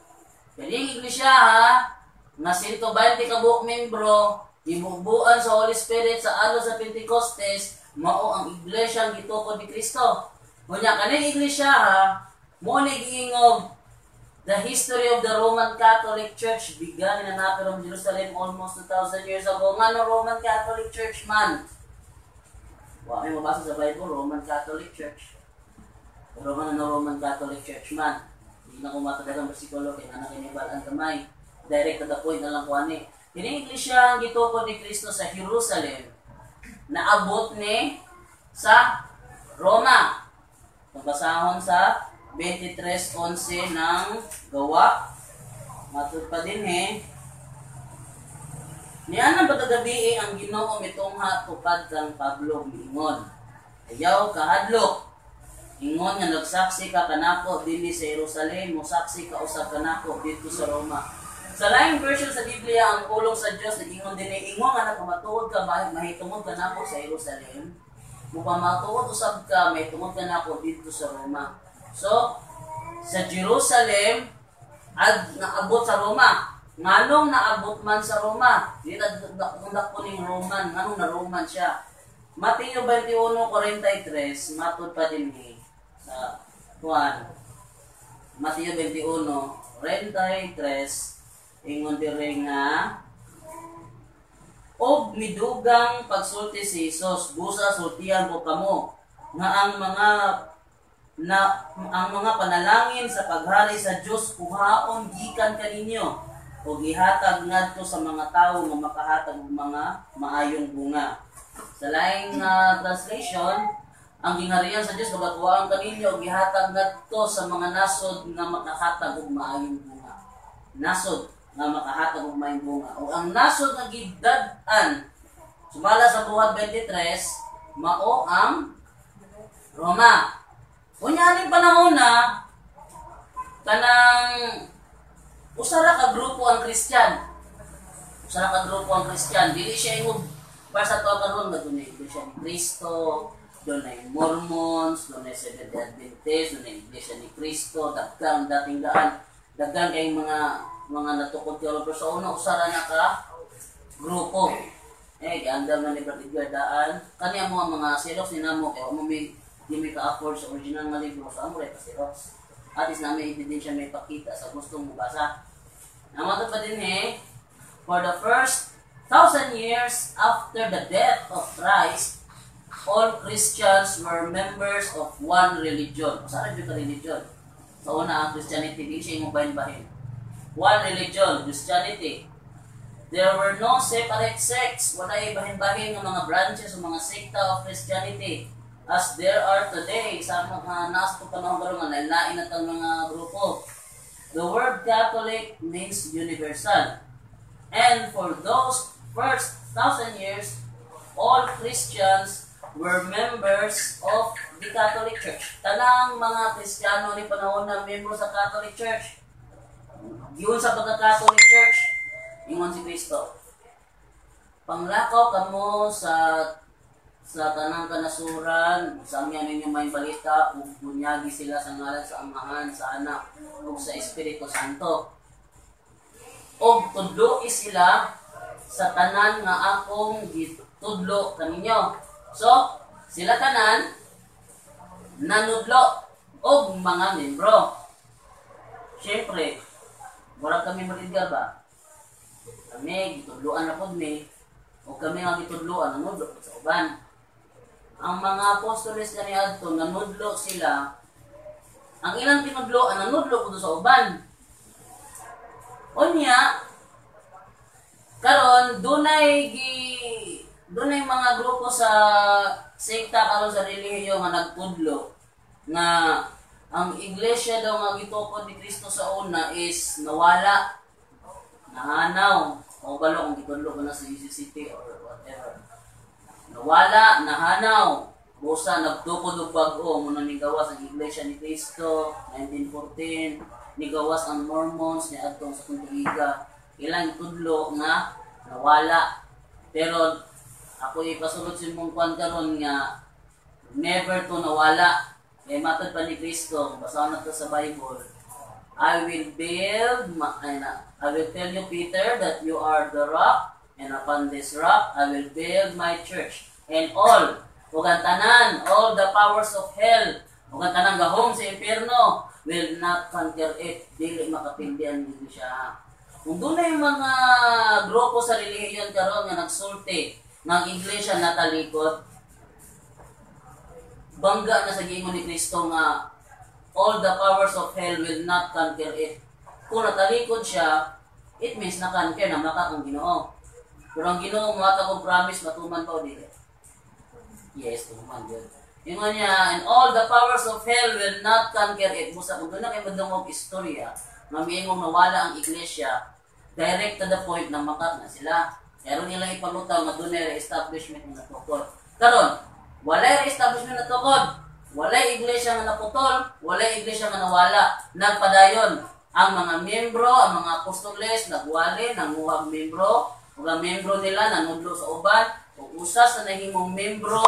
galing iglesia ha, na 120 kabuok membro, ibubuan sa Holy Spirit sa adlaw sa Pentecostes, mao ang iglesia ang gitukod ni Kristo. Unya kaning iglesia ha, mo ni giingog the history of the Roman Catholic Church began in na from Jerusalem almost 2,000 years ago. Nga no Roman Catholic Church man. Wa may mabasa sa Bible, Roman Catholic Church. Pero man no Roman Catholic Church man. Hindi na ko matagagang bersikulo kay anak kinibalan kamay. Direct to the point na lang ko ani. Kini iglesia ang gitukod ni Kristo sa Jerusalem. Naabot ni sa Roma. Pagbasahon sa 23:11 ng Gawa. Matod pa din niya na batagabi ang Ginoo mitungha tupad kang Pablo miingon. Ayaw kahadlok. Ingon nga nagsaksi ka kanako dinhi sa Jerusalem, mosaksi ka usab kanako dito sa Roma. Sa laing version sa Biblia ang pulong sa Dios nagingon dinhi ingon nga nakamatuod ka mahitungod kanako sa Jerusalem. Mupamatuod usab ka mahitungod kanako dito sa Roma. So sa Jerusalem naabot sa Roma. Nganong naabot man sa Roma? Dili nagdak po ning Roman, nganong na Roman siya. Mateo 21:43 matud pa din sa Juan. Mateo 21:43 ingon diri nga og midugang pagsulti si Jesus, busa sultihan ko kamo nga ang mga panalangin sa paghari sa Dios kuhaon gikan kaninyo o gihatag ngadto sa mga tawo nga makahatag og mga maayong bunga. Sa laing translation, ang gingharian sa Dios magatuwaan kaninyo og gihatag ngadto sa mga nasod nga makahatag og maayong bunga. Nasod nga makahatag og maayong bunga. O ang nasod nga gidad-an sumala sa buhat 23 mao ang Roma. Unya ning panahon na kanang usara ka grupo ang Christian. Usara ka grupo ang Christian. Dili siya ingog para sa tuwa karon nga dunay iglesia ni Cristo, dunay Mormons, dunay Seventh-day Adventist, dunay iglesia ni Cristo, daghan dating daan, daghan kay mga natukod kay pero sa una usara na ka grupo. Andam na ni Brother daan. Kani ang mga Xerox ni namo kay mo may di may ka-afford sa original nga libro sa amo sa Xerox. At is namin ebidensya may pakita sa gustong mabasa. Namatod pa din for the first 1,000 years after the death of Christ, all Christians were members of one religion. Saan yung ka-religion? Sa una ang Christianity, di siya yung bahin-bahin. One religion, Christianity. There were no separate sects. Wala yung bahin-bahin ng mga branches o mga sekta of Christianity. As there are today, sa mga nasto panahon karon nga lain na tang mga grupo. The word Catholic means universal. And for those first 1,000 years, all Christians were members of the Catholic Church. Tanang mga Kristiyano ni panahon na miyembro sa Catholic Church. Giyon sa pagka-Catholic Church, ingon si Kristo. Panglakaw kamo sa tanang kanasuran, sa amya ninyo may balita, ug bunyagi sila sa ngalan sa Amahan, sa Anak, ug sa Espiritu Santo. Og tudloi sila sa tanan nga akong gitudlo kaninyo. So, sila tanan nanudlo og mga membro. Siyempre, murag kami maridga ba? Kami gitudloan na pod mi, o kami nga gitudloan nanudlo sa uban. Ang mga apostoles kani adto nanudlo sila. Ang ilang tinudlo nanudlo pud sa uban. Unya karon dunay mga grupo sa sekta karon sa relihiyon nga nagtudlo nga ang iglesia daw nga gitukod ni Kristo sa una is nawala, nahanaw, o balo kung gitudlo ko na sa UCCT or whatever. Nawala, nahanaw, busa nagtukod og bag-o muna ni gawas ang iglesia ni Kristo 1914, ni gawas ang Mormons ni adtong sa Kuntuiga. Ilang tudlo nga nawala. Pero ako ipasulod sa mong kwan karon nga never to nawala. Kaya matod pa ni Kristo, basahan nato sa Bible. I will tell you, Peter, that you are the rock, and upon this rock I will build my church, and all ug ang tanan, all the powers of hell, ug ang tanang gahom sa impierno, will not conquer it. Dili makapindi ang iglesia. Kung doon na yung mga grupo sa relihiyon karon nga nagsulti, ng iglesia natalikod, bangga na sa giingon ni Kristo nga all the powers of hell will not conquer it. Kung natalikod siya, it means na-conquer na maka ang Ginoo. Pero ang Ginoo matag og promise matuman ba o dili? Yes, tuman yun. Yung niya, and all the powers of hell will not conquer it. Musa kung doon na kayo madungog istorya, na miingong nawala ang iglesia, direct to the point na makat na sila. Kaya nilang ipalutaw na doon na establishment na natukod. Karon, walay establishment na tukod, walay iglesia nga naputol, walay iglesia nga nawala. Nagpadayon ang mga membro, ang mga apostoles, nagwali, nanguhag membro, ug ang membro nila nanudlo sa uban, ug usa sa nahimong membro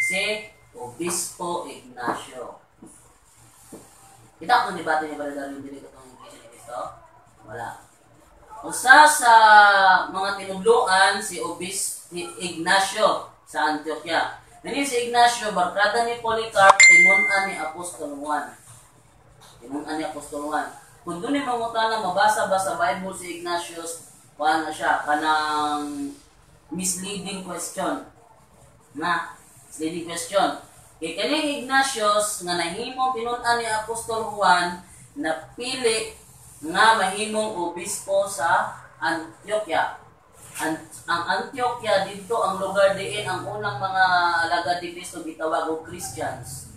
si Obispo Ignacio. Kita ko debate niya ba dahil dili ko tong iglesia ni Cristo? Wala. Usa sa mga tinudloan si Obispo Ignacio sa Antioquia. Nini si Ignacio, barkada ni Polycarp, tinunan ni Apostol Juan. Tinunan ni Apostol Juan. Kung doon yung mangutana, mabasa ba sa Bible si Ignatius, paano siya, kanang misleading question. Misleading question. Kaya kaning Ignatius, nga nahimong tinunan ni Apostol Juan, napili nga mahimong obispo sa Antioquia. Ang Antioquia, dito ang lugar diin, ang unang mga alagad ni Cristo gitawag og Christians.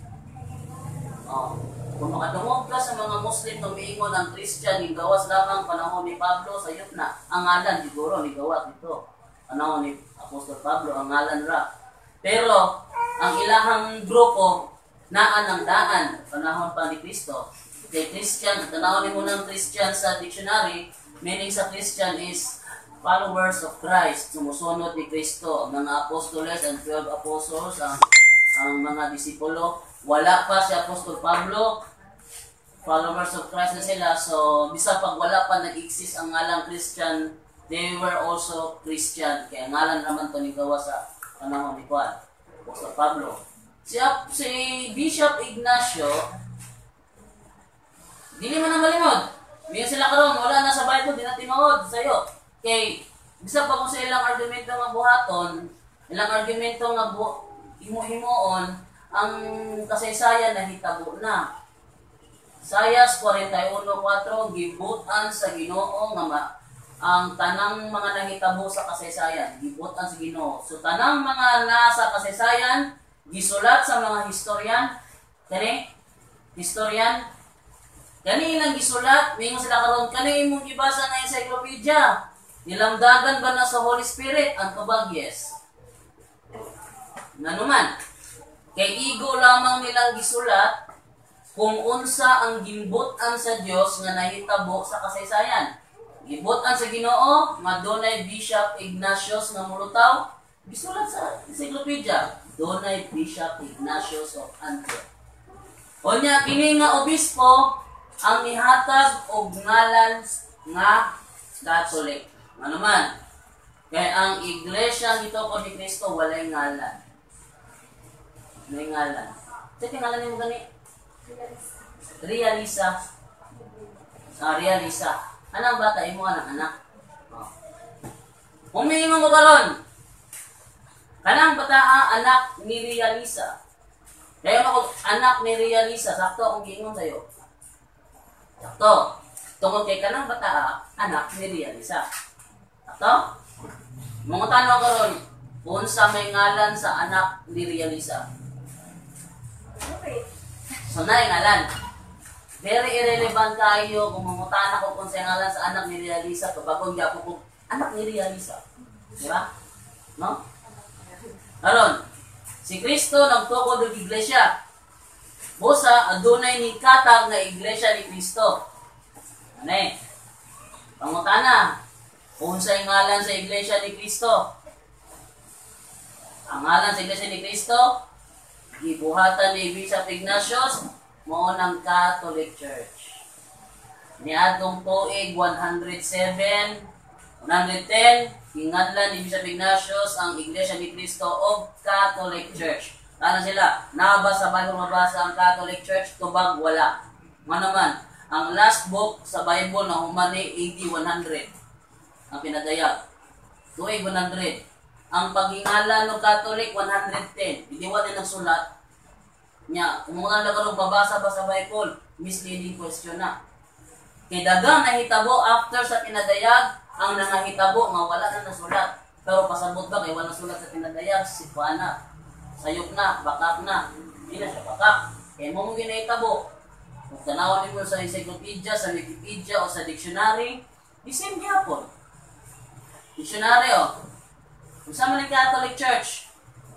Kung makadungog ka sa mga Muslim na umiingon ang Christian, gawas lamang panahon ni Pablo sa yutna. Ang ngalan siguro ni gawas dito. Panahon ni Apostol Pablo, ang ngalan ra. Pero, ang ilahang grupo, naan ang daan, panahon pa ni Cristo. Kay Christian, tanawin mo ng Christian sa dictionary, meaning sa Christian is followers of Christ, sumusunod ni Kristo, ang mga apostoles and 12 apostles, ang mga disipulo. Wala pa si Apostol Pablo, followers of Christ na sila. So, bisa pag wala pa nag-exist ang ngalang Christian, they were also Christian. Kaya ngalan naman to ni gawa sa panahon ni Juan, Apostol Pablo. Si Bishop Ignacio, dili man na malimod. May sila karon wala na sa Bible, di na tinuod sa'yo. Kay, bisa pa kung sa ilang argumento nga buhaton, ilang argumento nga himo-himoon, ang kasaysayan na hitabo na. Sayas 41:4, gibutan sa Ginoo nga ang tanang mga nahitabo sa kasaysayan, gibutan sa Ginoo. So tanang mga nasa kasaysayan, gisulat sa mga historian, Kani ilang gisulat, mingon sila karon kani imong gibasa nga encyclopedia. Nilamdagan ba na sa Holy Spirit ang tubag? Yes. Nanuman, kay igo lamang nilang gisulat kung unsa ang gimbutan sa Dios nga nahitabo sa kasaysayan. Gibutan sa Ginoo nga dunay Bishop Ignatius nga mulutaw, gisulat sa encyclopedia, dunay Bishop Ignatius of Antioch. Onya kini nga obispo ang nihatag og ngalan nga Catholic. Ano man? Kaya ang iglesia nito ko ni Cristo walay ngalan. May ngalan. Sige ngalan mo gani? Realisa. Realisa. Anong bata imo anang anak? Umiingon mo karon. Kanang bata anak ni Realisa. Kaya ako anak ni Realisa, sakto akong giingon sa'yo. Sakto. Tungkol kay kanang bata anak ni Realisa. Sakto? Mga tanong ko ron, unsa may ngalan sa anak ni Realisa? Okay. So na ngalan. Very irrelevant kayo kung mangutana ko kung sa ngalan sa anak ni Realisa kapag kung di ako kung anak ni Realisa. Di ba? No? Aron, si Kristo nagtukod ng iglesia. Busa, adunay ni katag na iglesia ni Kristo. Ano eh? Pangutana, kung sa ngalan sa iglesia ni Kristo. Ang ngalan sa iglesia ni Kristo, gibuhatan ni Bishop Ignatius, mao ng Catholic Church. Niadtong tuig 107, 110, hingadlan ni Bishop Ignatius ang iglesia ni Kristo o Catholic Church. Ano sila? Nabasa sa Bible, mabasa ang Catholic Church, tubag, wala. Naman, ang last book sa Bible na humani AD 100 ang pinadayag. Tuig 100. Ang paghingala ng Catholic 110. Hindi wala nagsulat. Nya, kung mga nagalong babasa ba sa Bible, misleading question na. Kay dagang nahitabo after sa pinadayag, ang nangahitabo nga wala na nasulat. Pero pasabot ba kay wala sulat sa pinadayag, sipa na, sayop na, bakak na. Hindi na siya bakak. Kaya mo mong ginahitabo. Kung tanawan mo sa encyclopedia, sa Wikipedia o sa dictionary, the same gyapon. Dictionary Kung sa mga Catholic Church,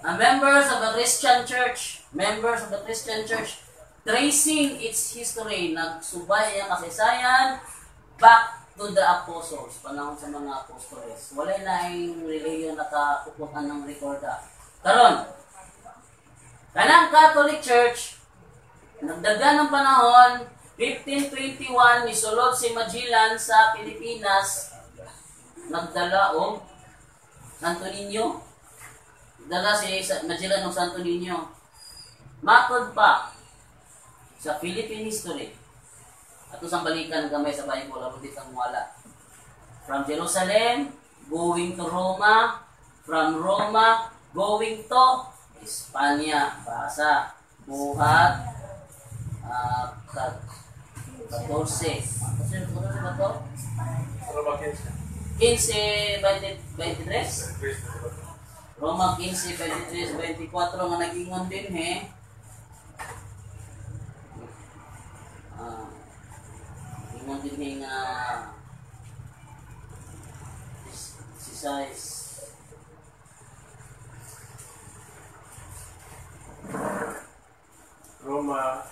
members of the Christian Church, tracing its history, nagsubay ang kasaysayan back to the apostles, panahon sa mga apostoles. Wala na yung religion nakakuputan ng rekorda. Karon, kanang Catholic Church, nagdaga ng panahon, 1521, nisulod si Magellan sa Pilipinas, nagdala Santo Niño. Dala si Magellan ng Santo Niño. Matod pa sa Philippine history. Ato sang balikan gamay sa Bible, abot ang wala. From Jerusalem, going to Roma. From Roma, going to Espanya. Basa, buhat, 14. 14 ba to? 15, 23? Roma 15, 23, 24 nga nag-ingon din ingon din nga si size Roma.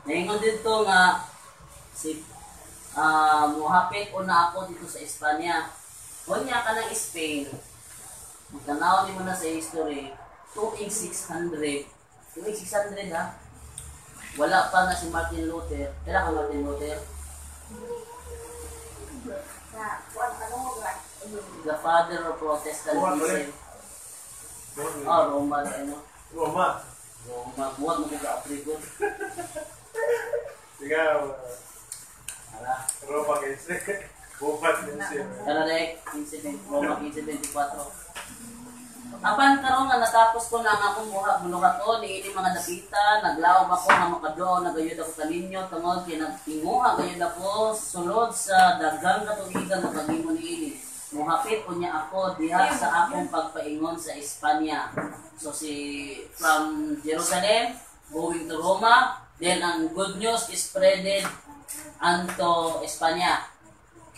Naingon dito nga muhapit una ako dito sa Espanya. Kunya ka ng Spain. Magtanaw ni mo na sa history, 2600 ha. Wala pa na si Martin Luther. Kailan ka Martin Luther? The father of Protestantism. Roma. Buhat mo ka Afriko. Sigaw. Hala. Roma 15. Buhat din siya. Kala Roma 15:24. Apan karon nga natapos ko na ang akong bunuhaton niini mga dapita, naglaom ako nga makadoo, nagayod ako sa ninyo tungod kay nagtinguha gayud ako sulod sa daghang katuigan nga paghimo niini. Muhapit po niya ako diha sa akong pagpaingon sa Espanya. So from Jerusalem going to Roma, then ang good news is spreaded unto Espanya.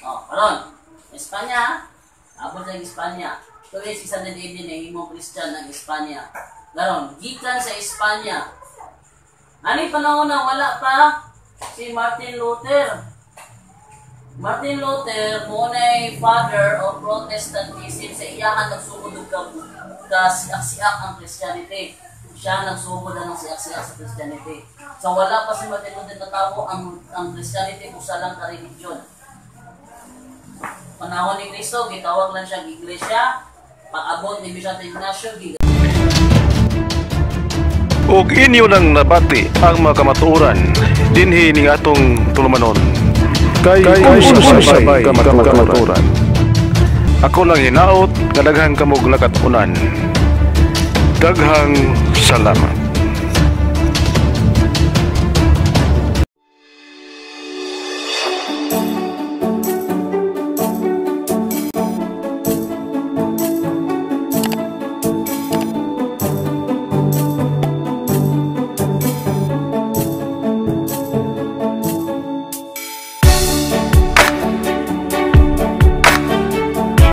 Karon, Espanya, abot sa Espanya. Tuloy si San David na himong Christian ng Espanya. Karon, gikan sa Espanya. Ani panahon na wala pa si Martin Luther. Martin Luther munay father of Protestantism. Sa iyahan nagsugod ka siak-siak ang Christianity. Siya nagsugod ng siak-siak sa Christianity. So wala pa si Martin Luther na tao ang Christianity usa lang ka religion. Panahon ni Cristo gitawag lang siya iglesia. Pag-abot ni Bishop Ignacio ug inyo nang nabati ang mga kamatuoran dinhi ning atong tulumanon kay sabay kamatuoran. Ako lang hinaot nga daghang kamog lakat-unan. Daghang salamat.